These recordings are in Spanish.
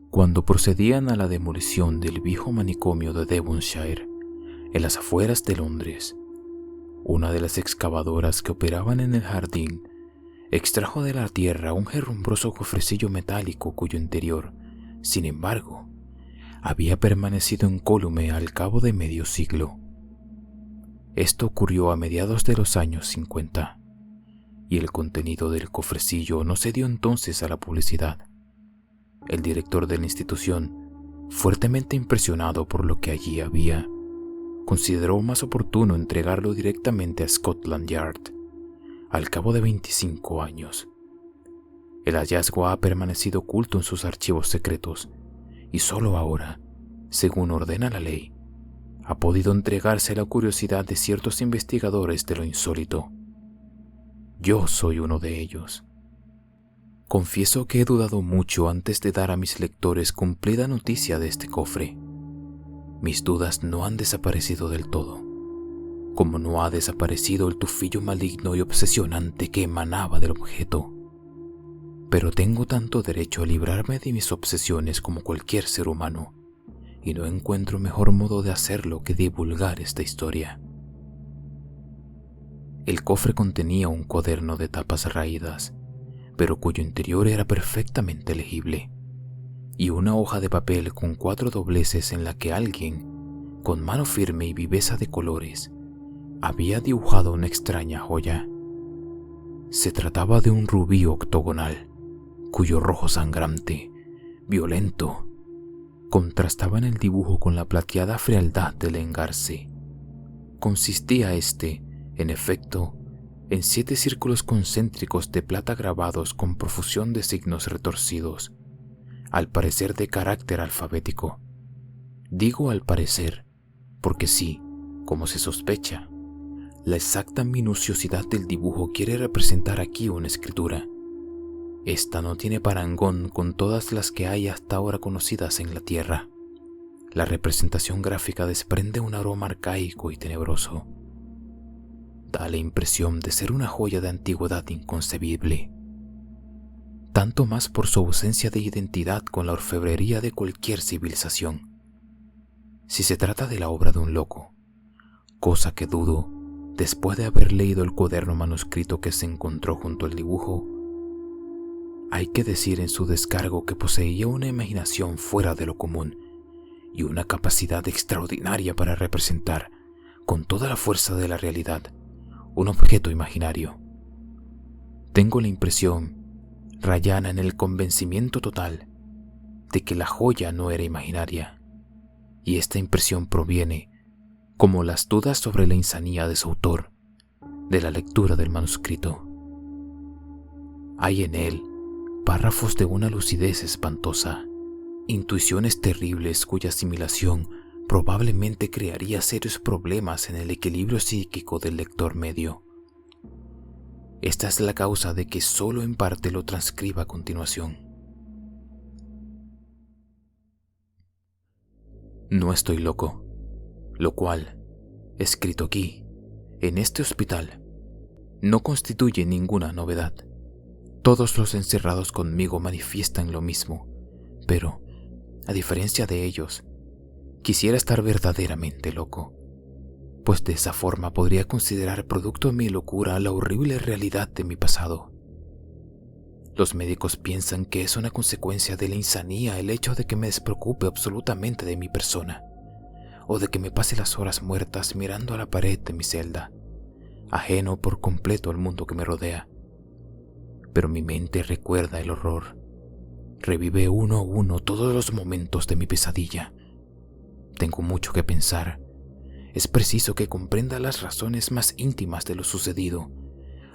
Cuando procedían a la demolición del viejo manicomio de Devonshire, en las afueras de Londres, una de las excavadoras que operaban en el jardín extrajo de la tierra un herrumbroso cofrecillo metálico cuyo interior, sin embargo, había permanecido incólume al cabo de medio siglo. Esto ocurrió a mediados de los años 50, y el contenido del cofrecillo no se dio entonces a la publicidad. El director de la institución, fuertemente impresionado por lo que allí había, consideró más oportuno entregarlo directamente a Scotland Yard, al cabo de 25 años. El hallazgo ha permanecido oculto en sus archivos secretos y solo ahora, según ordena la ley, ha podido entregarse a la curiosidad de ciertos investigadores de lo insólito. Yo soy uno de ellos. Confieso que he dudado mucho antes de dar a mis lectores cumplida noticia de este cofre. Mis dudas no han desaparecido del todo, como no ha desaparecido el tufillo maligno y obsesionante que emanaba del objeto. Pero tengo tanto derecho a librarme de mis obsesiones como cualquier ser humano, y no encuentro mejor modo de hacerlo que divulgar esta historia. El cofre contenía un cuaderno de tapas raídas, pero cuyo interior era perfectamente legible, y una hoja de papel con 4 dobleces en la que alguien, con mano firme y viveza de colores, había dibujado una extraña joya. Se trataba de un rubí octogonal, cuyo rojo sangrante, violento, contrastaba en el dibujo con la plateada frialdad del engarce. Consistía en efecto, en 7 círculos concéntricos de plata grabados con profusión de signos retorcidos, al parecer de carácter alfabético. Digo al parecer, porque sí, como se sospecha, la exacta minuciosidad del dibujo quiere representar aquí una escritura. Esta no tiene parangón con todas las que hay hasta ahora conocidas en la Tierra. La representación gráfica desprende un aroma arcaico y tenebroso. Da la impresión de ser una joya de antigüedad inconcebible, tanto más por su ausencia de identidad con la orfebrería de cualquier civilización. Si se trata de la obra de un loco, cosa que dudo después de haber leído el cuaderno manuscrito que se encontró junto al dibujo, hay que decir en su descargo que poseía una imaginación fuera de lo común y una capacidad extraordinaria para representar, con toda la fuerza de la realidad, un objeto imaginario. Tengo la impresión, rayana en el convencimiento total, de que la joya no era imaginaria, y esta impresión proviene, como las dudas sobre la insanía de su autor, de la lectura del manuscrito. Hay en él párrafos de una lucidez espantosa, intuiciones terribles cuya asimilación probablemente crearía serios problemas en el equilibrio psíquico del lector medio. Esta es la causa de que solo en parte lo transcriba a continuación. No estoy loco, lo cual, escrito aquí, en este hospital, no constituye ninguna novedad. Todos los encerrados conmigo manifiestan lo mismo, pero, a diferencia de ellos, quisiera estar verdaderamente loco, pues de esa forma podría considerar producto de mi locura la horrible realidad de mi pasado. Los médicos piensan que es una consecuencia de la insanía el hecho de que me despreocupe absolutamente de mi persona, o de que me pase las horas muertas mirando a la pared de mi celda, ajeno por completo al mundo que me rodea. Pero mi mente recuerda el horror, revive uno a uno todos los momentos de mi pesadilla. Tengo mucho que pensar. Es preciso que comprenda las razones más íntimas de lo sucedido,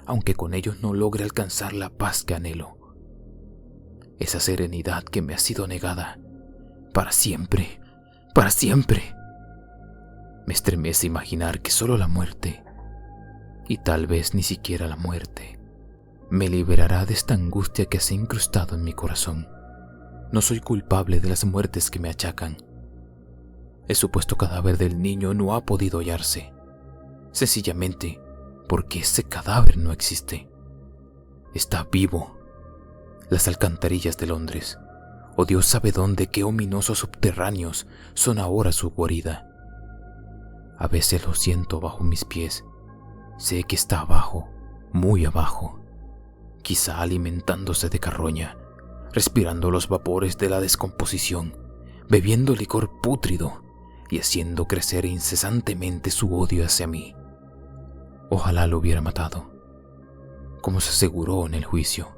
aunque con ellos no logre alcanzar la paz que anhelo. Esa serenidad que me ha sido negada para siempre, para siempre. Me estremece imaginar que solo la muerte, y tal vez ni siquiera la muerte, me liberará de esta angustia que se ha incrustado en mi corazón. No soy culpable de las muertes que me achacan. El supuesto cadáver del niño no ha podido hallarse, sencillamente porque ese cadáver no existe. Está vivo. Las alcantarillas de Londres, o Dios sabe dónde, qué ominosos subterráneos, son ahora su guarida. A veces lo siento bajo mis pies. Sé que está abajo, muy abajo, quizá alimentándose de carroña, respirando los vapores de la descomposición, bebiendo licor pútrido y haciendo crecer incesantemente su odio hacia mí. Ojalá lo hubiera matado, como se aseguró en el juicio.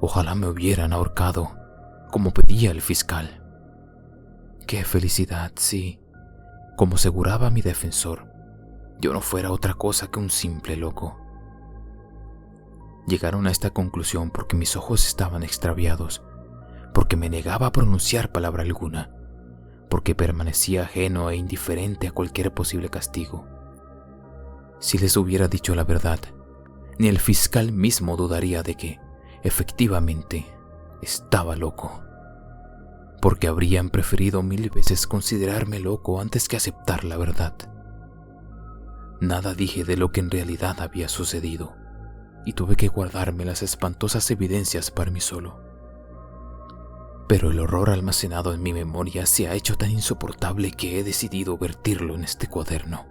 Ojalá me hubieran ahorcado, como pedía el fiscal. Qué felicidad si, como aseguraba mi defensor, yo no fuera otra cosa que un simple loco. Llegaron a esta conclusión porque mis ojos estaban extraviados, porque me negaba a pronunciar palabra alguna, porque permanecía ajeno e indiferente a cualquier posible castigo. Si les hubiera dicho la verdad, ni el fiscal mismo dudaría de que, efectivamente, estaba loco, porque habrían preferido 1000 veces considerarme loco antes que aceptar la verdad. Nada dije de lo que en realidad había sucedido, y tuve que guardarme las espantosas evidencias para mí solo. Pero el horror almacenado en mi memoria se ha hecho tan insoportable que he decidido vertirlo en este cuaderno.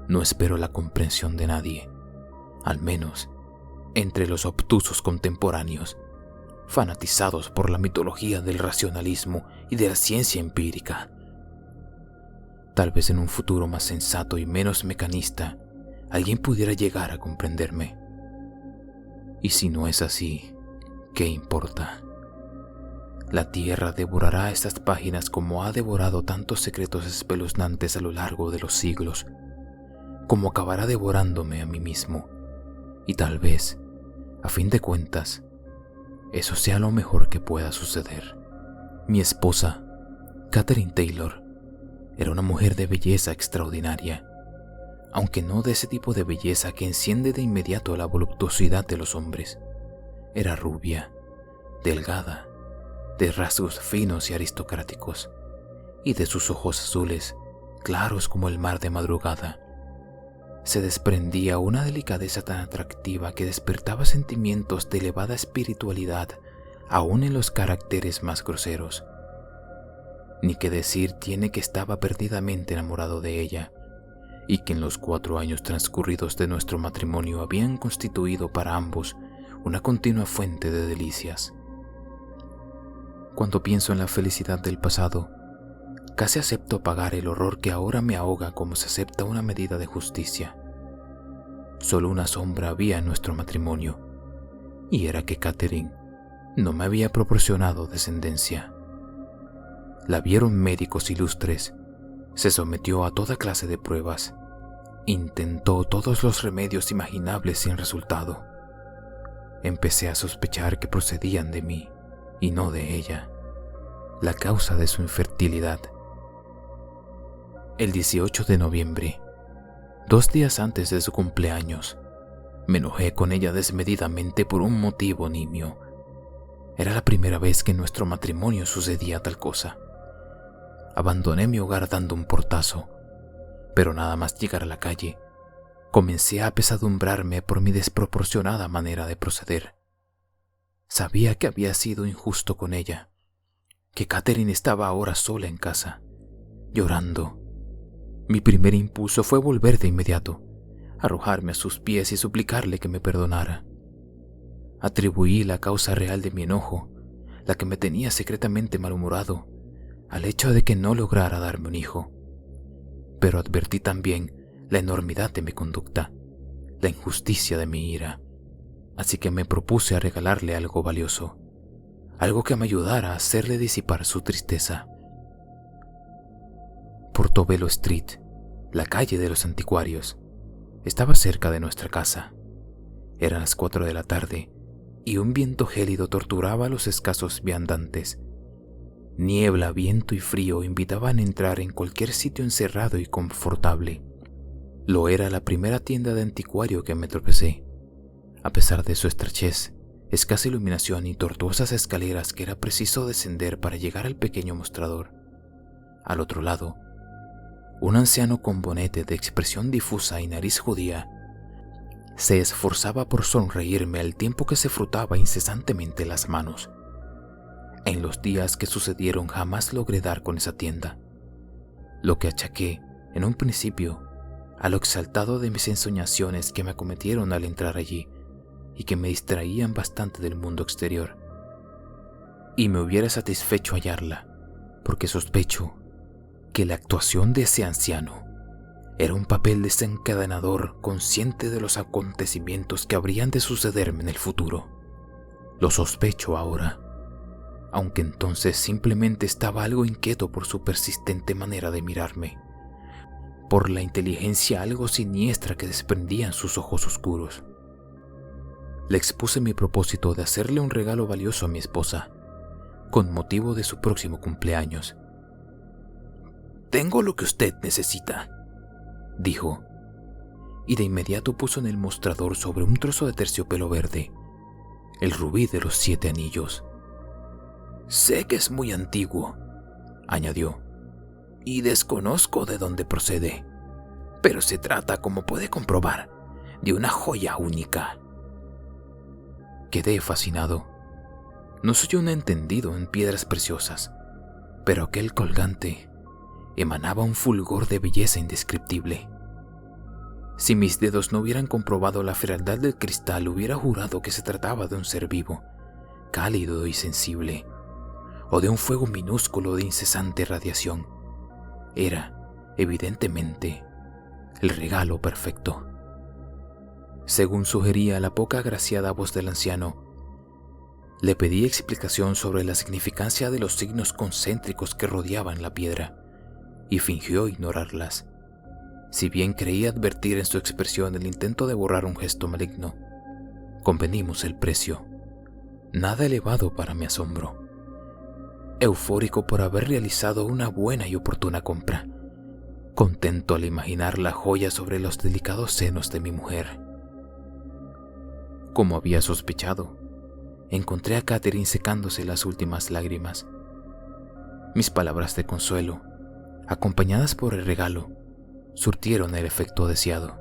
No espero la comprensión de nadie, al menos entre los obtusos contemporáneos, fanatizados por la mitología del racionalismo y de la ciencia empírica. Tal vez en un futuro más sensato y menos mecanista, alguien pudiera llegar a comprenderme. Y si no es así, ¿qué importa? La tierra devorará estas páginas como ha devorado tantos secretos espeluznantes a lo largo de los siglos, como acabará devorándome a mí mismo. Y tal vez, a fin de cuentas, eso sea lo mejor que pueda suceder. Mi esposa, Catherine Taylor, era una mujer de belleza extraordinaria, aunque no de ese tipo de belleza que enciende de inmediato la voluptuosidad de los hombres. Era rubia, delgada, de rasgos finos y aristocráticos, y de sus ojos azules, claros como el mar de madrugada, se desprendía una delicadeza tan atractiva que despertaba sentimientos de elevada espiritualidad aún en los caracteres más groseros. Ni que decir tiene que estaba perdidamente enamorado de ella, y que en los 4 años transcurridos de nuestro matrimonio habían constituido para ambos una continua fuente de delicias. Cuando pienso en la felicidad del pasado, casi acepto pagar el horror que ahora me ahoga como se acepta una medida de justicia. Solo una sombra había en nuestro matrimonio, y era que Catherine no me había proporcionado descendencia. La vieron médicos ilustres, se sometió a toda clase de pruebas, intentó todos los remedios imaginables sin resultado. Empecé a sospechar que procedían de mí y no de ella, la causa de su infertilidad. El 18 de noviembre, 2 días antes de su cumpleaños, me enojé con ella desmedidamente por un motivo nimio. Era la primera vez que en nuestro matrimonio sucedía tal cosa. Abandoné mi hogar dando un portazo, pero nada más llegar a la calle, comencé a apesadumbrarme por mi desproporcionada manera de proceder. Sabía que había sido injusto con ella, que Catherine estaba ahora sola en casa, llorando. Mi primer impulso fue volver de inmediato, arrojarme a sus pies y suplicarle que me perdonara. Atribuí la causa real de mi enojo, la que me tenía secretamente malhumorado, al hecho de que no lograra darme un hijo. Pero advertí también la enormidad de mi conducta, la injusticia de mi ira, así que me propuse a regalarle algo valioso, algo que me ayudara a hacerle disipar su tristeza. Portobello Street, la calle de los anticuarios, estaba cerca de nuestra casa. Eran las 4 de la tarde y un viento gélido torturaba a los escasos viandantes. Niebla, viento y frío invitaban a entrar en cualquier sitio encerrado y confortable. Lo era la primera tienda de anticuario que me tropecé. A pesar de su estrechez, escasa iluminación y tortuosas escaleras que era preciso descender para llegar al pequeño mostrador. Al otro lado, un anciano con bonete de expresión difusa y nariz judía se esforzaba por sonreírme al tiempo que se frotaba incesantemente las manos. En los días que sucedieron jamás logré dar con esa tienda, lo que achaqué en un principio a lo exaltado de mis ensoñaciones que me acometieron al entrar allí y que me distraían bastante del mundo exterior. Y me hubiera satisfecho hallarla, porque sospecho que la actuación de ese anciano era un papel desencadenador consciente de los acontecimientos que habrían de sucederme en el futuro. Lo sospecho ahora, aunque entonces simplemente estaba algo inquieto por su persistente manera de mirarme, por la inteligencia algo siniestra que desprendían sus ojos oscuros. Le expuse mi propósito de hacerle un regalo valioso a mi esposa, con motivo de su próximo cumpleaños. «Tengo lo que usted necesita», dijo, y de inmediato puso en el mostrador sobre un trozo de terciopelo verde el rubí de los 7 anillos. «Sé que es muy antiguo», añadió, «y desconozco de dónde procede, pero se trata, como puede comprobar, de una joya única». Quedé fascinado. No soy un entendido en piedras preciosas, pero aquel colgante emanaba un fulgor de belleza indescriptible. Si mis dedos no hubieran comprobado la frialdad del cristal, hubiera jurado que se trataba de un ser vivo, cálido y sensible, o de un fuego minúsculo de incesante radiación. Era, evidentemente, el regalo perfecto. Según sugería la poco agraciada voz del anciano, le pedí explicación sobre la significancia de los signos concéntricos que rodeaban la piedra, y fingió ignorarlas. Si bien creí advertir en su expresión el intento de borrar un gesto maligno, convenimos el precio, nada elevado para mi asombro. Eufórico por haber realizado una buena y oportuna compra, contento al imaginar la joya sobre los delicados senos de mi mujer. Como había sospechado, encontré a Catherine secándose las últimas lágrimas. Mis palabras de consuelo, acompañadas por el regalo, surtieron el efecto deseado,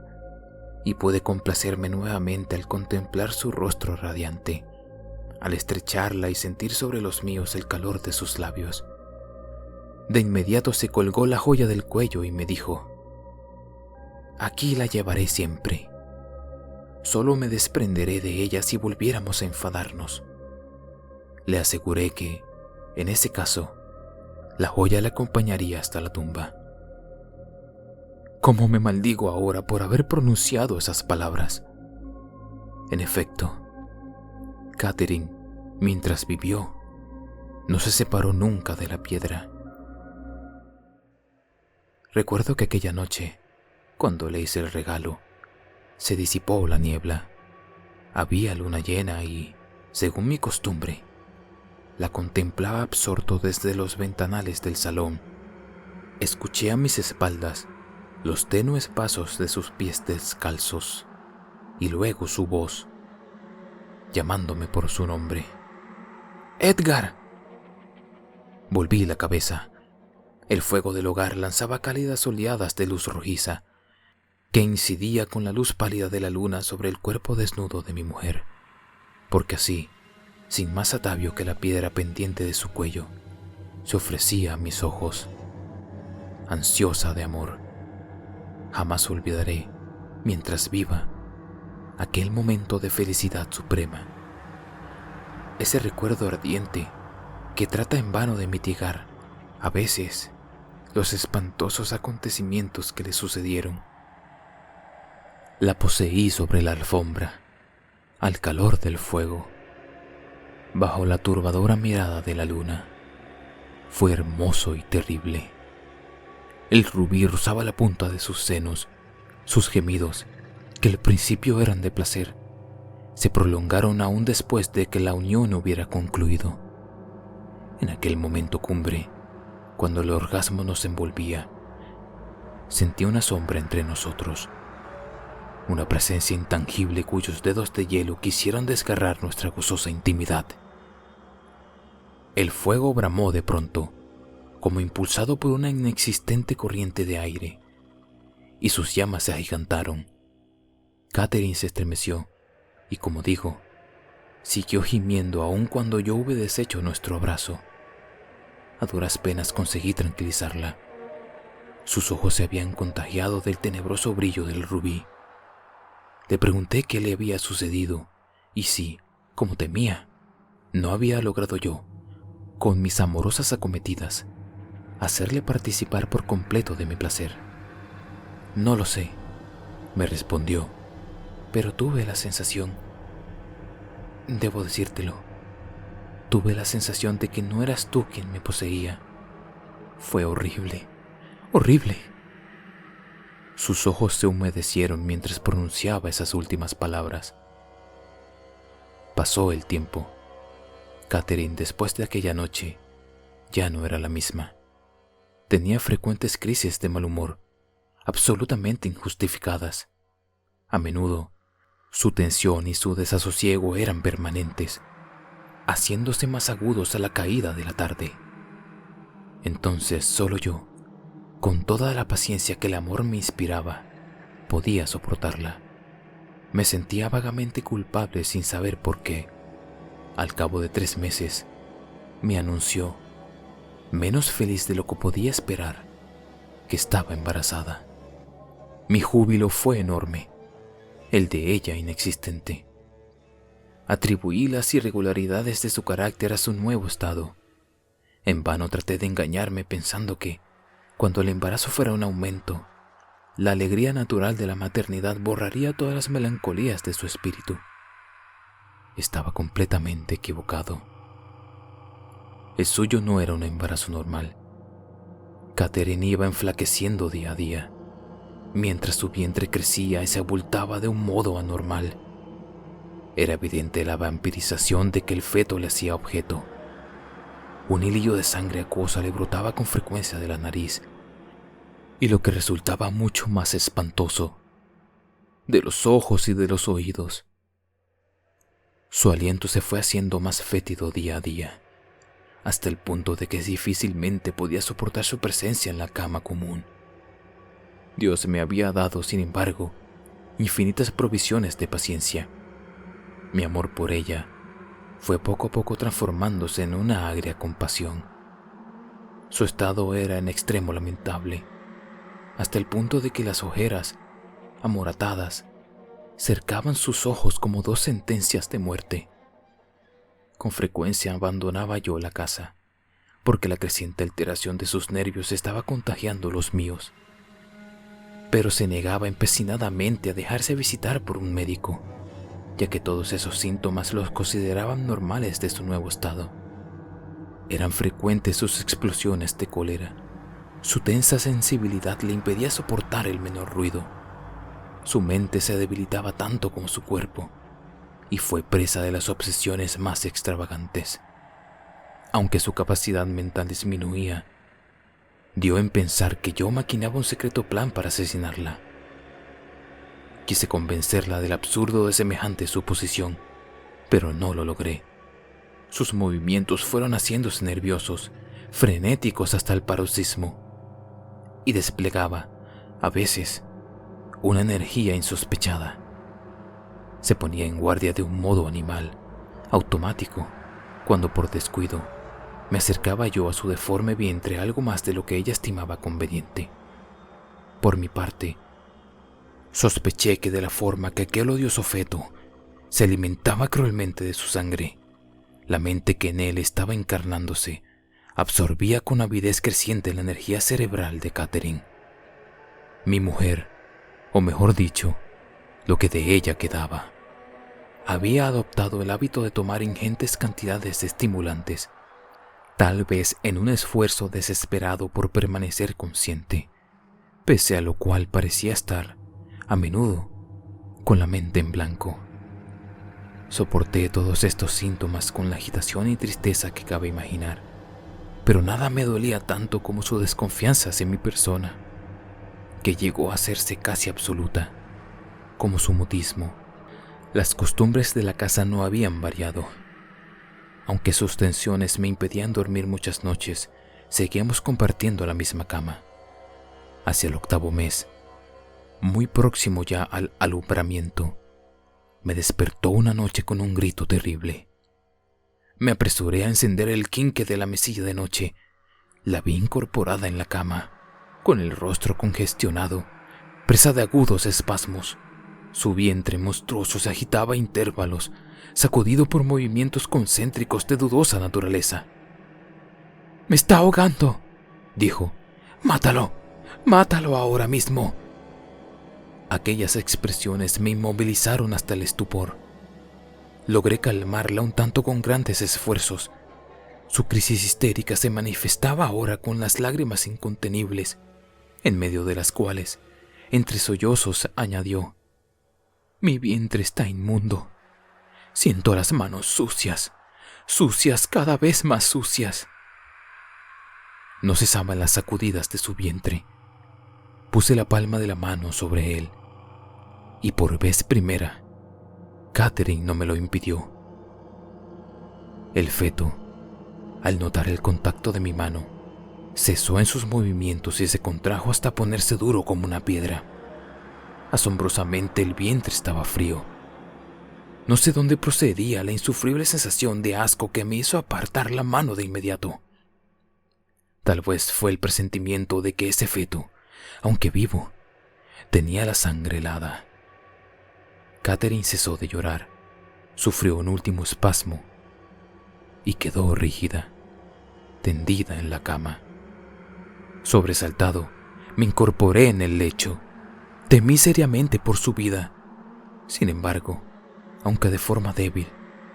y pude complacerme nuevamente al contemplar su rostro radiante, al estrecharla y sentir sobre los míos el calor de sus labios. De inmediato se colgó la joya del cuello y me dijo: «Aquí la llevaré siempre. Solo me desprenderé de ella si volviéramos a enfadarnos». Le aseguré que, en ese caso, la joya la acompañaría hasta la tumba. ¿Cómo me maldigo ahora por haber pronunciado esas palabras? En efecto, Catherine, mientras vivió, no se separó nunca de la piedra. Recuerdo que aquella noche, cuando le hice el regalo, se disipó la niebla. Había luna llena y, según mi costumbre, la contemplaba absorto desde los ventanales del salón. Escuché a mis espaldas los tenues pasos de sus pies descalzos y luego su voz, llamándome por su nombre. «¡Edgar!». Volví la cabeza. El fuego del hogar lanzaba cálidas oleadas de luz rojiza que incidía con la luz pálida de la luna sobre el cuerpo desnudo de mi mujer, porque así, sin más atavio que la piedra pendiente de su cuello, se ofrecía a mis ojos, ansiosa de amor. Jamás olvidaré, mientras viva, aquel momento de felicidad suprema. Ese recuerdo ardiente que trata en vano de mitigar, a veces, los espantosos acontecimientos que le sucedieron. La poseí sobre la alfombra, al calor del fuego, bajo la turbadora mirada de la luna. Fue hermoso y terrible. El rubí rozaba la punta de sus senos. Sus gemidos, que al principio eran de placer, se prolongaron aún después de que la unión hubiera concluido. En aquel momento cumbre, cuando el orgasmo nos envolvía, sentí una sombra entre nosotros, una presencia intangible cuyos dedos de hielo quisieron desgarrar nuestra gozosa intimidad. El fuego bramó de pronto, como impulsado por una inexistente corriente de aire, y sus llamas se agigantaron. Catherine se estremeció y, como digo, siguió gimiendo aun cuando yo hube deshecho nuestro abrazo. A duras penas conseguí tranquilizarla. Sus ojos se habían contagiado del tenebroso brillo del rubí. Le pregunté qué le había sucedido y si, como temía, no había logrado yo, con mis amorosas acometidas, hacerle participar por completo de mi placer. No lo sé, me respondió, pero tuve la sensación, debo decírtelo, tuve la sensación de que no eras tú quien me poseía. Fue horrible, horrible. Sus ojos se humedecieron mientras pronunciaba esas últimas palabras. Pasó el tiempo. Catherine, después de aquella noche, ya no era la misma. Tenía frecuentes crisis de mal humor, absolutamente injustificadas. A menudo, su tensión y su desasosiego eran permanentes, haciéndose más agudos a la caída de la tarde. Entonces solo yo, con toda la paciencia que el amor me inspiraba, podía soportarla. Me sentía vagamente culpable sin saber por qué. Al cabo de 3 meses, me anunció, menos feliz de lo que podía esperar, que estaba embarazada. Mi júbilo fue enorme, el de ella inexistente. Atribuí las irregularidades de su carácter a su nuevo estado. En vano traté de engañarme pensando que, cuando el embarazo fuera un aumento, la alegría natural de la maternidad borraría todas las melancolías de su espíritu. Estaba completamente equivocado. El suyo no era un embarazo normal. Catherine iba enflaqueciendo día a día, mientras su vientre crecía y se abultaba de un modo anormal. Era evidente la vampirización de que el feto le hacía objeto. Un hilillo de sangre acuosa le brotaba con frecuencia de la nariz, y lo que resultaba mucho más espantoso, de los ojos y de los oídos. Su aliento se fue haciendo más fétido día a día, hasta el punto de que difícilmente podía soportar su presencia en la cama común. Dios me había dado, sin embargo, infinitas provisiones de paciencia. Mi amor por ella fue poco a poco transformándose en una agria compasión. Su estado era en extremo lamentable, hasta el punto de que las ojeras, amoratadas, cercaban sus ojos como 2 sentencias de muerte. Con frecuencia abandonaba yo la casa, porque la creciente alteración de sus nervios estaba contagiando los míos. Pero se negaba empecinadamente a dejarse visitar por un médico, ya que todos esos síntomas los consideraban normales de su nuevo estado. Eran frecuentes sus explosiones de cólera. Su tensa sensibilidad le impedía soportar el menor ruido. Su mente se debilitaba tanto como su cuerpo, y fue presa de las obsesiones más extravagantes. Aunque su capacidad mental disminuía, dio en pensar que yo maquinaba un secreto plan para asesinarla. Quise convencerla del absurdo de semejante suposición, pero no lo logré. Sus movimientos fueron haciéndose nerviosos, frenéticos hasta el paroxismo, y desplegaba, a veces, una energía insospechada. Se ponía en guardia de un modo animal, automático, cuando por descuido me acercaba yo a su deforme vientre algo más de lo que ella estimaba conveniente. Por mi parte, sospeché que de la forma que aquel odioso feto se alimentaba cruelmente de su sangre, la mente que en él estaba encarnándose absorbía con avidez creciente la energía cerebral de Catherine. Mi mujer, o mejor dicho, lo que de ella quedaba, había adoptado el hábito de tomar ingentes cantidades de estimulantes, tal vez en un esfuerzo desesperado por permanecer consciente, pese a lo cual parecía estar, a menudo, con la mente en blanco. Soporté todos estos síntomas con la agitación y tristeza que cabe imaginar, pero nada me dolía tanto como su desconfianza hacia mi persona, que llegó a hacerse casi absoluta, como su mutismo. Las costumbres de la casa no habían variado. Aunque sus tensiones me impedían dormir muchas noches, seguíamos compartiendo la misma cama. Hacia el 8º mes, muy próximo ya al alumbramiento, me despertó una noche con un grito terrible. Me apresuré a encender el quinqué de la mesilla de noche. La vi incorporada en la cama, con el rostro congestionado, presa de agudos espasmos. Su vientre monstruoso se agitaba a intervalos, sacudido por movimientos concéntricos de dudosa naturaleza. «Me está ahogando», dijo. «Mátalo, mátalo ahora mismo». Aquellas expresiones me inmovilizaron hasta el estupor. Logré calmarla un tanto con grandes esfuerzos. Su crisis histérica se manifestaba ahora con las lágrimas incontenibles, en medio de las cuales, entre sollozos, añadió: «Mi vientre está inmundo. Siento las manos sucias, sucias, cada vez más sucias». No cesaban las sacudidas de su vientre. Puse la palma de la mano sobre él, y por vez primera, Catherine no me lo impidió. El feto, al notar el contacto de mi mano, cesó en sus movimientos y se contrajo hasta ponerse duro como una piedra. Asombrosamente, el vientre estaba frío. No sé dónde procedía la insufrible sensación de asco que me hizo apartar la mano de inmediato. Tal vez fue el presentimiento de que ese feto, aunque vivo, tenía la sangre helada. Catherine cesó de llorar, sufrió un último espasmo y quedó rígida, tendida en la cama. Sobresaltado, me incorporé en el lecho. Temí seriamente por su vida. Sin embargo, aunque de forma débil,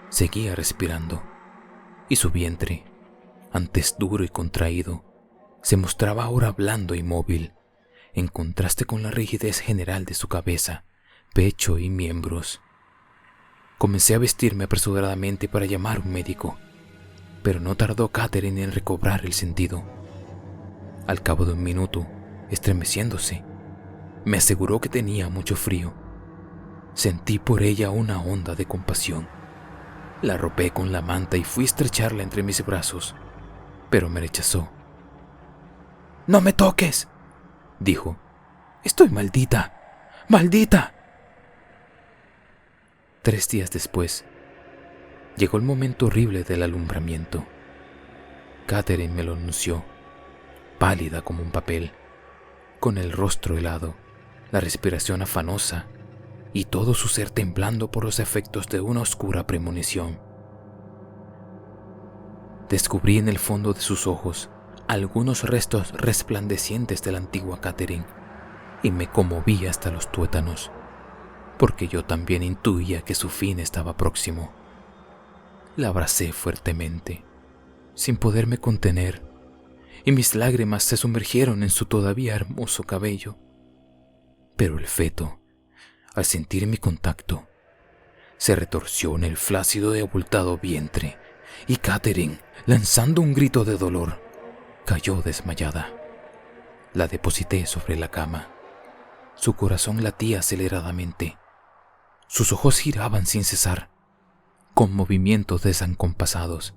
seguía respirando, y su vientre, antes duro y contraído, se mostraba ahora blando y móvil, en contraste con la rigidez general de su cabeza, pecho y miembros. Comencé a vestirme apresuradamente para llamar a un médico, pero no tardó Catherine en recobrar el sentido. Al cabo de un minuto, estremeciéndose, me aseguró que tenía mucho frío. Sentí por ella una onda de compasión. La arropé con la manta y fui a estrecharla entre mis brazos, pero me rechazó. «¡No me toques!», dijo. «Estoy maldita, maldita». 3 días después, llegó el momento horrible del alumbramiento. Catherine me lo anunció, pálida como un papel, con el rostro helado, la respiración afanosa y todo su ser temblando por los efectos de una oscura premonición. Descubrí en el fondo de sus ojos algunos restos resplandecientes de la antigua Catherine y me conmoví hasta los tuétanos, porque yo también intuía que su fin estaba próximo. La abracé fuertemente, sin poderme contener, y mis lágrimas se sumergieron en su todavía hermoso cabello. Pero el feto, al sentir mi contacto, se retorció en el flácido y abultado vientre, y Catherine, lanzando un grito de dolor, cayó desmayada. La deposité sobre la cama. Su corazón latía aceleradamente. Sus ojos giraban sin cesar, con movimientos desacompasados.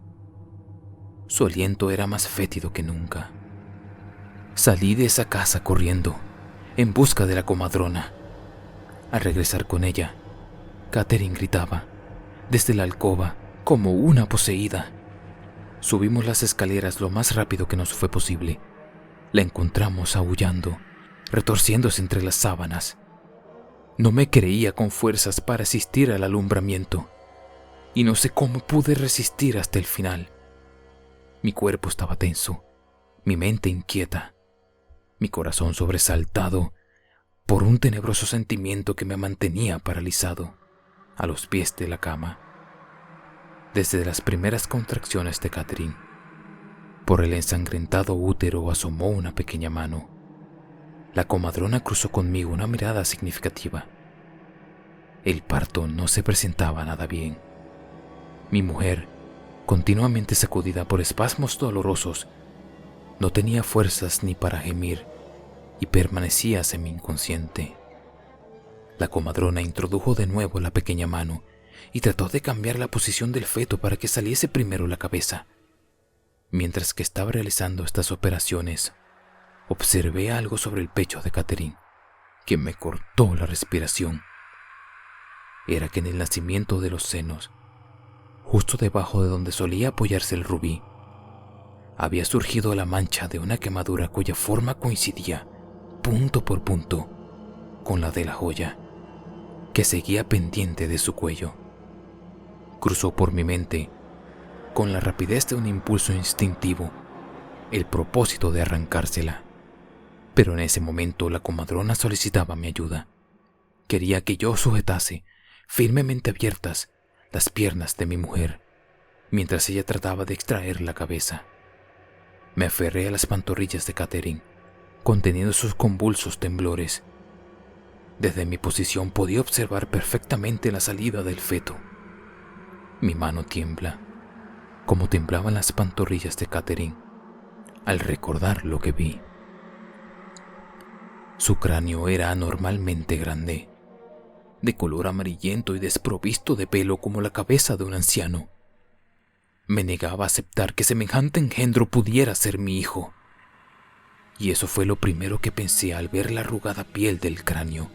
Su aliento era más fétido que nunca. Salí de esa casa corriendo, en busca de la comadrona. Al regresar con ella, Catherine gritaba, desde la alcoba, como una poseída. Subimos las escaleras lo más rápido que nos fue posible. La encontramos aullando, retorciéndose entre las sábanas. No me creía con fuerzas para asistir al alumbramiento, y no sé cómo pude resistir hasta el final. Mi cuerpo estaba tenso, mi mente inquieta, mi corazón sobresaltado por un tenebroso sentimiento que me mantenía paralizado a los pies de la cama. Desde las primeras contracciones de Catherine, por el ensangrentado útero asomó una pequeña mano. La comadrona cruzó conmigo una mirada significativa. El parto no se presentaba nada bien. Mi mujer, continuamente sacudida por espasmos dolorosos, No tenía fuerzas ni para gemir y permanecía semi-inconsciente. La comadrona introdujo de nuevo la pequeña mano y trató de cambiar la posición del feto para que saliese primero la cabeza. Mientras que estaba realizando estas operaciones, observé algo sobre el pecho de Catherine que me cortó la respiración. Era que en el nacimiento de los senos, justo debajo de donde solía apoyarse el rubí, había surgido la mancha de una quemadura cuya forma coincidía, punto por punto, con la de la joya, que seguía pendiente de su cuello. Cruzó por mi mente, con la rapidez de un impulso instintivo, el propósito de arrancársela. Pero en ese momento la comadrona solicitaba mi ayuda. Quería que yo sujetase, firmemente abiertas, las piernas de mi mujer, mientras ella trataba de extraer la cabeza. Me aferré a las pantorrillas de Catherine, conteniendo sus convulsos temblores. Desde mi posición podía observar perfectamente la salida del feto. Mi mano tiembla, como temblaban las pantorrillas de Catherine, al recordar lo que vi. Su cráneo era anormalmente grande, de color amarillento y desprovisto de pelo como la cabeza de un anciano. Me negaba a aceptar que semejante engendro pudiera ser mi hijo. Y eso fue lo primero que pensé al ver la arrugada piel del cráneo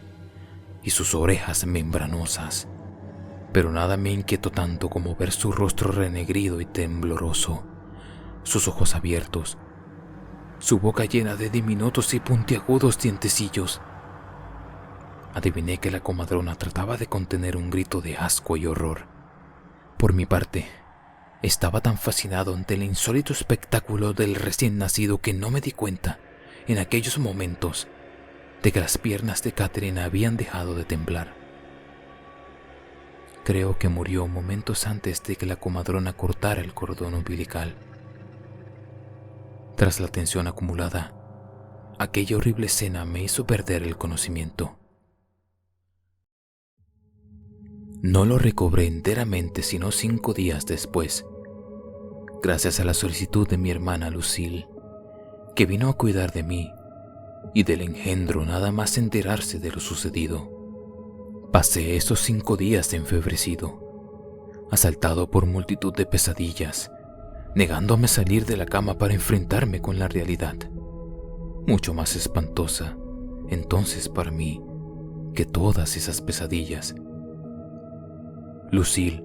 y sus orejas membranosas. Pero nada me inquietó tanto como ver su rostro renegrido y tembloroso, sus ojos abiertos, su boca llena de diminutos y puntiagudos dientecillos. Adiviné que la comadrona trataba de contener un grito de asco y horror. Por mi parte, estaba tan fascinado ante el insólito espectáculo del recién nacido que no me di cuenta, en aquellos momentos, de que las piernas de Catherine habían dejado de temblar. Creo que murió momentos antes de que la comadrona cortara el cordón umbilical. Tras la tensión acumulada, aquella horrible escena me hizo perder el conocimiento. No lo recobré enteramente sino 5 días después, gracias a la solicitud de mi hermana Lucille, que vino a cuidar de mí y del engendro nada más enterarse de lo sucedido. Pasé esos 5 días enfebrecido, asaltado por multitud de pesadillas, negándome a salir de la cama para enfrentarme con la realidad, mucho más espantosa entonces para mí que todas esas pesadillas. Lucille,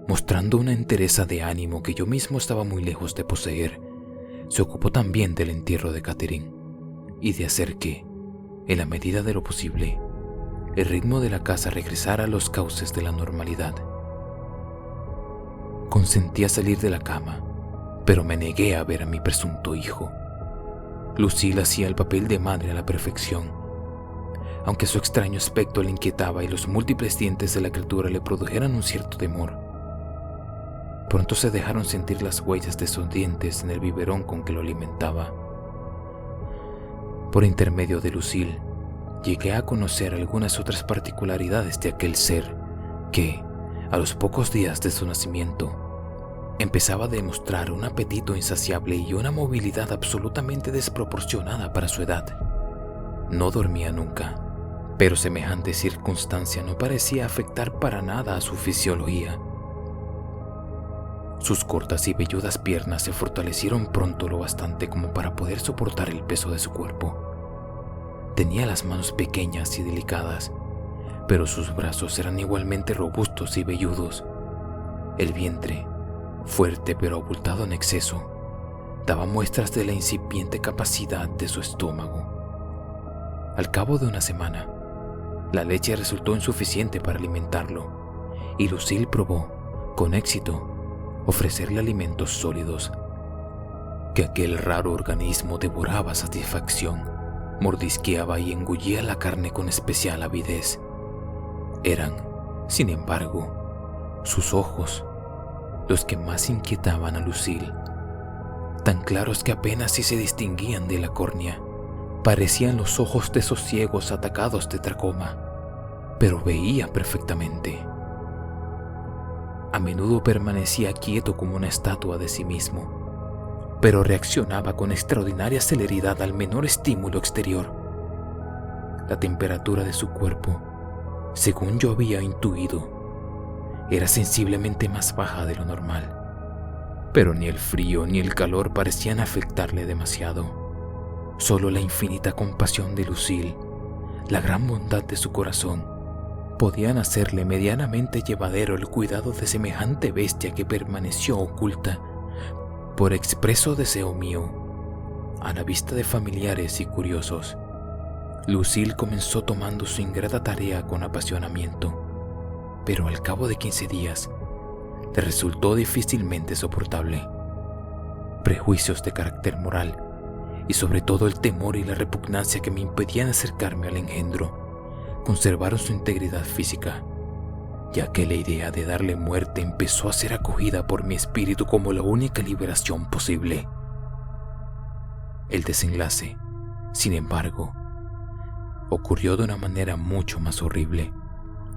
mostrando una entereza de ánimo que yo mismo estaba muy lejos de poseer, se ocupó también del entierro de Catherine y de hacer que, en la medida de lo posible, el ritmo de la casa regresara a los cauces de la normalidad. Consentí a salir de la cama, pero me negué a ver a mi presunto hijo. Lucille hacía el papel de madre a la perfección, aunque su extraño aspecto le inquietaba y los múltiples dientes de la criatura le produjeran un cierto temor. Pronto se dejaron sentir las huellas de sus dientes en el biberón con que lo alimentaba. Por intermedio de Lucille, llegué a conocer algunas otras particularidades de aquel ser que, a los pocos días de su nacimiento, empezaba a demostrar un apetito insaciable y una movilidad absolutamente desproporcionada para su edad. No dormía nunca, pero semejante circunstancia no parecía afectar para nada a su fisiología. Sus cortas y velludas piernas se fortalecieron pronto lo bastante como para poder soportar el peso de su cuerpo. Tenía las manos pequeñas y delicadas, pero sus brazos eran igualmente robustos y velludos. El vientre, fuerte pero abultado en exceso, daba muestras de la incipiente capacidad de su estómago. Al cabo de una semana, la leche resultó insuficiente para alimentarlo, y Lucille probó, con éxito, ofrecerle alimentos sólidos, que aquel raro organismo devoraba a satisfacción, mordisqueaba y engullía la carne con especial avidez. Eran, sin embargo, sus ojos los que más inquietaban a Lucille, tan claros que apenas si se distinguían de la córnea. Parecían los ojos de esos ciegos atacados de tracoma, pero veía perfectamente. A menudo permanecía quieto como una estatua de sí mismo, pero reaccionaba con extraordinaria celeridad al menor estímulo exterior. La temperatura de su cuerpo, según yo había intuido, era sensiblemente más baja de lo normal, pero ni el frío ni el calor parecían afectarle demasiado. Solo la infinita compasión de Lucille, la gran bondad de su corazón, podían hacerle medianamente llevadero el cuidado de semejante bestia que permaneció oculta, por expreso deseo mío, a la vista de familiares y curiosos. Lucille comenzó tomando su ingrata tarea con apasionamiento, pero al cabo de 15 días le resultó difícilmente soportable. Prejuicios de carácter moral y sobre todo el temor y la repugnancia que me impedían acercarme al engendro conservaron su integridad física, ya que la idea de darle muerte empezó a ser acogida por mi espíritu como la única liberación posible. El desenlace, sin embargo, ocurrió de una manera mucho más horrible.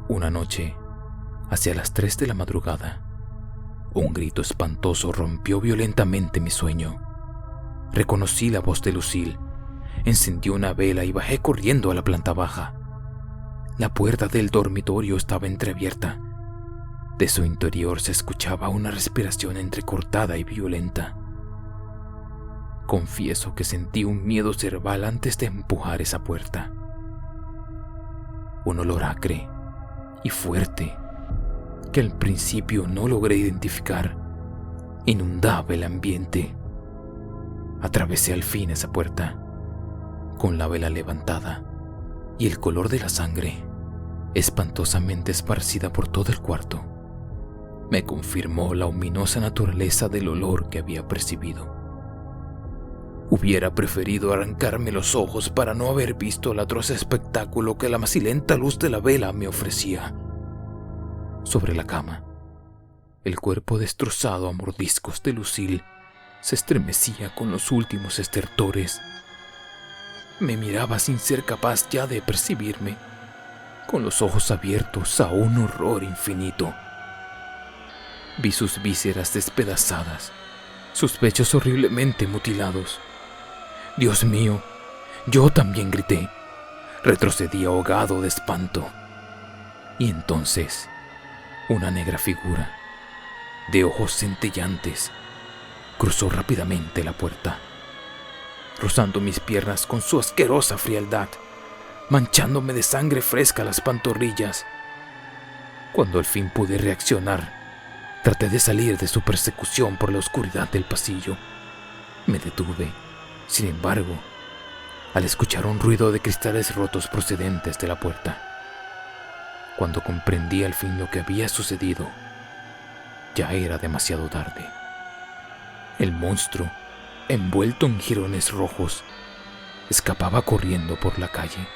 Una noche, hacia las 3 de la madrugada, un grito espantoso rompió violentamente mi sueño. Reconocí la voz de Lucille, encendí una vela y bajé corriendo a la planta baja. La puerta del dormitorio estaba entreabierta. De su interior se escuchaba una respiración entrecortada y violenta. Confieso que sentí un miedo cerval antes de empujar esa puerta. Un olor acre y fuerte, que al principio no logré identificar, inundaba el ambiente. Atravesé al fin esa puerta, con la vela levantada y el color de la sangre espantosamente esparcida por todo el cuarto me confirmó la ominosa naturaleza del olor que había percibido. Hubiera preferido arrancarme los ojos para no haber visto el atroz espectáculo que la macilenta luz de la vela me ofrecía. Sobre la cama, el cuerpo destrozado a mordiscos de Lucille se estremecía con los últimos estertores. Me miraba sin ser capaz ya de percibirme, con los ojos abiertos a un horror infinito. Vi sus vísceras despedazadas, sus pechos horriblemente mutilados. Dios mío, yo también grité. Retrocedí ahogado de espanto. Y entonces, una negra figura, de ojos centellantes, cruzó rápidamente la puerta, rozando mis piernas con su asquerosa frialdad, manchándome de sangre fresca las pantorrillas. Cuando al fin pude reaccionar, traté de salir de su persecución por la oscuridad del pasillo. Me detuve, sin embargo, al escuchar un ruido de cristales rotos procedentes de la puerta. Cuando comprendí al fin lo que había sucedido, ya era demasiado tarde. El monstruo, envuelto en jirones rojos, escapaba corriendo por la calle.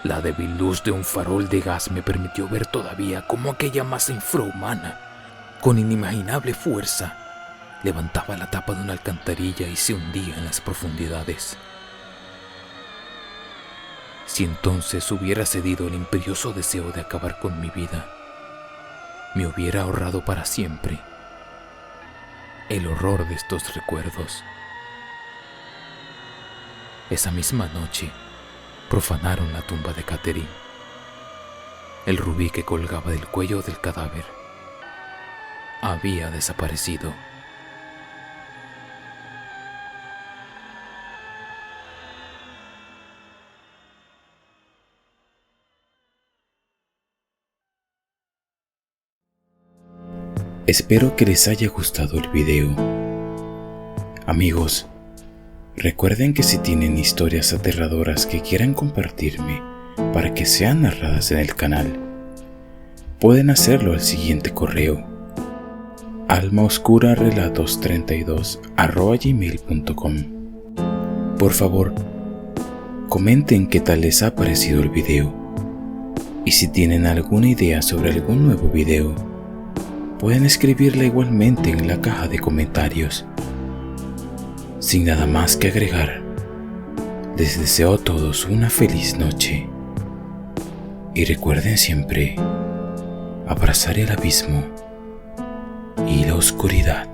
La débil luz de un farol de gas me permitió ver todavía cómo aquella masa infrahumana, con inimaginable fuerza, levantaba la tapa de una alcantarilla y se hundía en las profundidades. Si entonces hubiera cedido el imperioso deseo de acabar con mi vida, me hubiera ahorrado para siempre el horror de estos recuerdos. Esa misma noche profanaron la tumba de Catherine. El rubí que colgaba del cuello del cadáver había desaparecido. Espero que les haya gustado el video. Amigos, recuerden que si tienen historias aterradoras que quieran compartirme para que sean narradas en el canal, pueden hacerlo al siguiente correo: almaoscurarelatos32@gmail.com. Por favor, comenten qué tal les ha parecido el video, y si tienen alguna idea sobre algún nuevo video, pueden escribirla igualmente en la caja de comentarios. Sin nada más que agregar, les deseo a todos una feliz noche. Y recuerden siempre abrazar el abismo y la oscuridad.